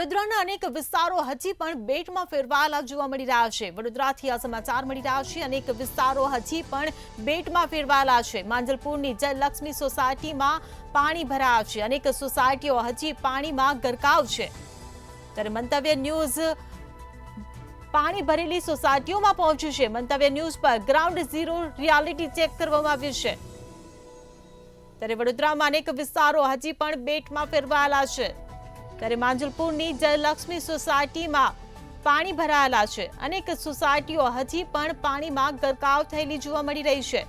વડોદરાના અનેક વિસ્તારો હજી પણ બેટમાં ફેરવાયેલા જોવા મળી રહ્યા છે। વડોદરાથી આ સમાચાર મળી રહ્યા છે। અનેક વિસ્તારો હજી પણ બેટમાં ફેરવાયેલા છે। માંજલપુરની જયલક્ષ્મી સોસાયટીમાં પાણી ભરાયા છે। અનેક સોસાયટીઓ હજી પાણીમાં ગરકાવ છે। ત્યારે મંતવ્ય ન્યૂઝ પાણી ભરેલી સોસાયટીઓમાં પહોંચ્યું છે। મંતવ્ય ન્યૂઝ પર ગ્રાઉન્ડ ઝીરો રિયાલિટી ચેક કરવામાં આવ્યું છે। ત્યારે વડોદરામાં અનેક વિસ્તારો હજી પણ બેટમાં ફેરવાયેલા છે। ત્યારે માંજલપુરની જયલક્ષ્મી સોસાયટીમાં પાણી ભરાયેલા છે। અનેક સોસાયટીઓ હજી પણ પાણીમાં ગરકાવ થયેલી જોવા મળી રહી છે।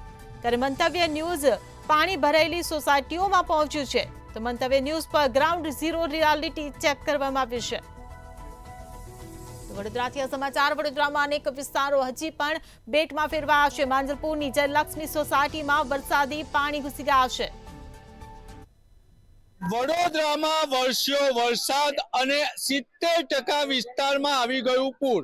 ત્યારે મંતવ્ય ન્યૂઝ પાણી ભરાયેલી સોસાયટીઓમાં પહોંચ્યું છે। તો મંતવ્ય ન્યૂઝ પર ગ્રાઉન્ડ ઝીરો રિયાલિટી ચેક કરવામાં આવ્યું છે। વડોદરાથી આ સમાચાર। વડોદરામાં અનેક વિસ્તારો હજી પણ બેટમાં ફેરવાયા છે। માંજલપુરની જયલક્ષ્મી સોસાયટીમાં વરસાદી પાણી ઘૂસી ગયા છે। વડોદરામાં વરસ્યો વરસાદ અને 70% વિસ્તારમાં આવી ગયું પૂર।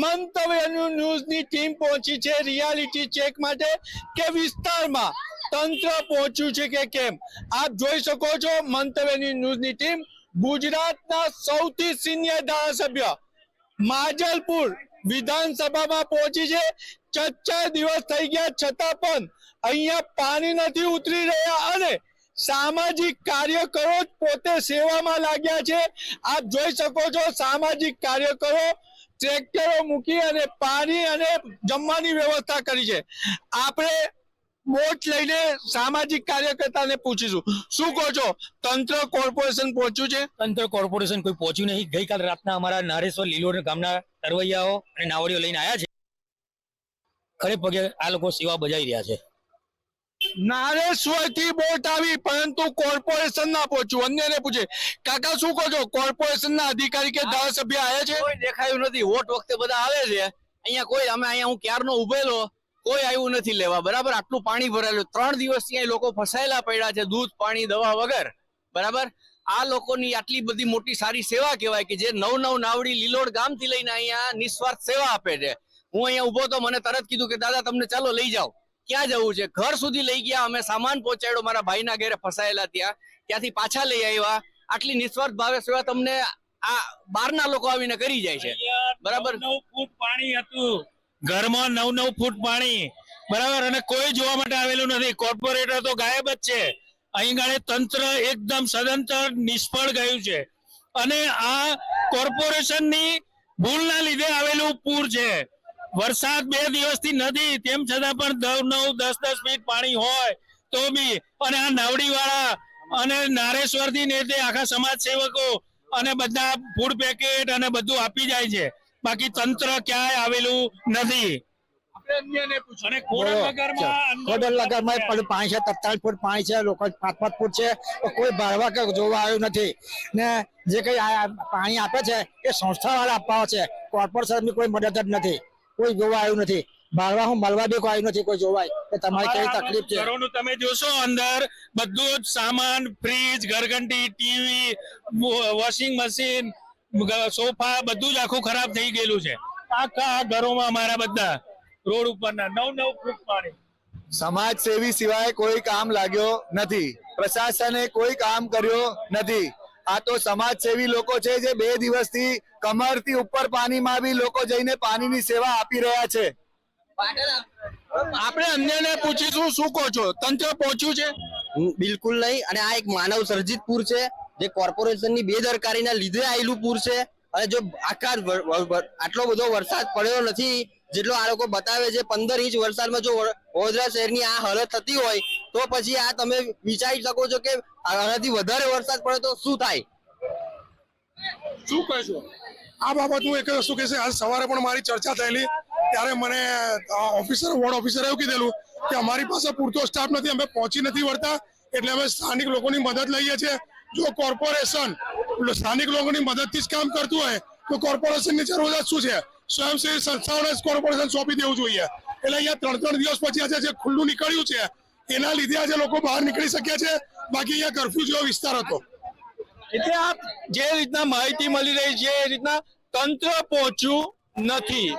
મંતવ્ય ન્યૂઝની ટીમ પહોંચી છે રિયાલિટી ચેક માટે કે વિસ્તારમાં તંત્ર પહોંચ્યું છે કે કેમ। આપ જોઈ શકો છો મંતવ્ય ન્યૂઝની ટીમ ગુજરાતના સૌથી સિનિયર ધારાસભ્ય માંજલપુર વિધાનસભામાં પહોંચી છે। 4 દિવસ થઈ ગયા છતાં પણ અહીંયા પાણી નથી ઉતરી રહ્યા અને સામાજિક કાર્યકરો પોતે સેવામાં લાગ્યા છે। આપ જોઈ શકો છો સામાજિક કાર્યકરો ટ્રેક્ટરો મૂકી અને પાણી અને જમવાની વ્યવસ્થા કરી છે। આપણે બોટ લઈને સામાજિક કાર્યકર્તાને પૂછીશું શું કહો છો તંત્ર કોર્પોરેશન પહોંચ્યું છે? તંત્ર કોર્પોરેશન કોઈ પહોંચ્યું નહીં। ગઈકાલ રાતના અમારા નારેશ્વર લીલોડ ગામના તરવૈયાઓ અને નાવડીઓ લઈને આવ્યા છે। ખડે પગે આ લોકો સેવા બજાવી રહ્યા છે। નારેશ્વર થી બોટ આવી પરંતુ કોર્પોરેશન ના પહોંચ્યું। અન્યને પૂછે કાકા શું કહો છો કોર્પોરેશન ના અધિકારી કે ધારાસભ્ય આવ્યા છે? કોઈ દેખાયું નથી। વોટ વખતે બધા આવે છે અહીંયા કોઈ અહીંયા હું ક્યારનો ઉભેલો કોઈ આવ્યું નથી લેવા। બરાબર આટલું પાણી ભરાયેલું 3 દિવસથી અહીં લોકો ફસાયેલા પડ્યા છે દૂધ પાણી દવા વગર। બરાબર આ લોકોની આટલી બધી મોટી સારી સેવા કહેવાય કે જે નવ નાવડી લીલોડ ગામથી લઈને અહીંયા નિસ્વાર્થ સેવા આપે છે। હું અહીંયા ઉભો તો મને તરત કીધું કે દાદા તમને ચાલો લઈ જાઓ। ક્યાં જવું છે? ઘર સુધી લઈ ગયા। અમે સામાન પહોંચાડ્યો મારા ભાઈના ઘરે ફસાયેલા ત્યાંથી પાછા લઈ આવ્યા। આટલી નિસ્વાર્થ ભાવે સેવા તમને આ બહારના લોકો આવીને કરી જાય છે। બરાબર 9 ફૂટ પાણી હતું ઘરમાં 9 ફૂટ પાણી બરાબર અને કોઈ જોવા માટે આવેલું નથી। કોર્પોરેટર તો ગાયબ જ છે। અહીં ગાળે તંત્ર એકદમ સદંતર નિષ્ફળ ગયું છે અને આ કોર્પોરેશનની ભૂલના લીધે આવેલું પૂર છે। વરસાદ 2 દિવસથી નથી તેમ છતાં પણ 9-10 ફીટ પાણી હોય તો બી અને આ નાવડી વાળા અને નારેશ્વર થી ને તે આખા સમાજ સેવકો અને બધા ફૂડ પેકેટ અને બધું આપી જાય છે। બાકી તંત્ર ક્યાંય આવેલું નથી। અને ખોડલનગરમાં પણ પાણી છે 43 ફૂટ પાણી છે। લોકો 5-5 ફૂટ છે કોઈ ભરવા કે જોવા આવ્યું નથી ને જે કઈ પાણી આપે છે એ સંસ્થા વાળા આપવા છે। કોર્પોરેશનની કોઈ મદદ જ નથી। કોઈ જોવા આવ્યું નથી। ભરવા હું મળવા બી કોઈ આવ્યું નથી કોઈ જોવાય કે તમારી કઈ તકલીફ છે। ઘરોનું તમે જોશો અંદર બધું જ સામાન ફ્રીજ ઘરઘંટી ટીવી વોશિંગ મશીન સોફા બધું જ આખું ખરાબ થઈ ગયેલું છે। આખા ઘરોમાં અમારા બધા રોડ ઉપરના 9 ફૂટ પાણી। સમાજ સેવી સિવાય કોઈ કામ લાગ્યો નથી। પ્રશાસને કોઈ કામ કર્યો નથી। આ તો સમાજ સેવી લોકો છે જે 2 દિવસથી કમરથી ઉપર પાણીમાં બી લોકો જઈને પાણીની સેવા આપી રહ્યા છે। આપણે અન્યને પૂછીશું શું કહો છો તંત્ર પહોંચ્યું છે? બિલકુલ નહીં। અને આ એક માનવ સર્જિત પૂર છે જે કોર્પોરેશનની બેદરકારીના લીધે આવેલું પૂર છે। અને જો આટલો બધો વરસાદ પડ્યો નથી જેટલો આ લોકો બતાવે છે। 15 ઇંચ વરસાદમાં જો વડોદરા શહેરની આ હાલત થતી હોય તો પછી આ તમે વિચારી શકો છો કે આનાથી વધારે વરસાદ પડે તો શું થાય? શું કહેશો આ બાબત હું એક વસ્તુ કહેશે આજ સવારે પણ મારી ચર્ચા થયેલી ત્યારે મને વોર્ડ ઓફિસરે એવું કીધેલું કે અમારી પાસે પૂરતો સ્ટાફ નથી અમે પહોંચી નથી વળતા એટલે અમે સ્થાનિક લોકોની મદદ લઈએ છીએ। જો કોર્પોરેશન સ્થાનિક લોકોની મદદથી જ કામ કરતું હોય તો કોર્પોરેશનની જરૂરિયાત શું છે? સ્વયંસેવી સંસ્થાઓને કોર્પોરેશન સોંપી દેવું જોઈએ। એટલે અહીંયા 3 દિવસ પછી આજે જે ખુલ્લું નીકળ્યું છે એના લીધે આજે લોકો બહાર નીકળી શક્યા છે। બાકી અહીંયા કર્ફ્યુ જેવો વિસ્તાર હતો। એટલે આપ જે રીતના માહિતી મળી રહી છે એ રીતના તંત્ર પહોંચ્યું નથી।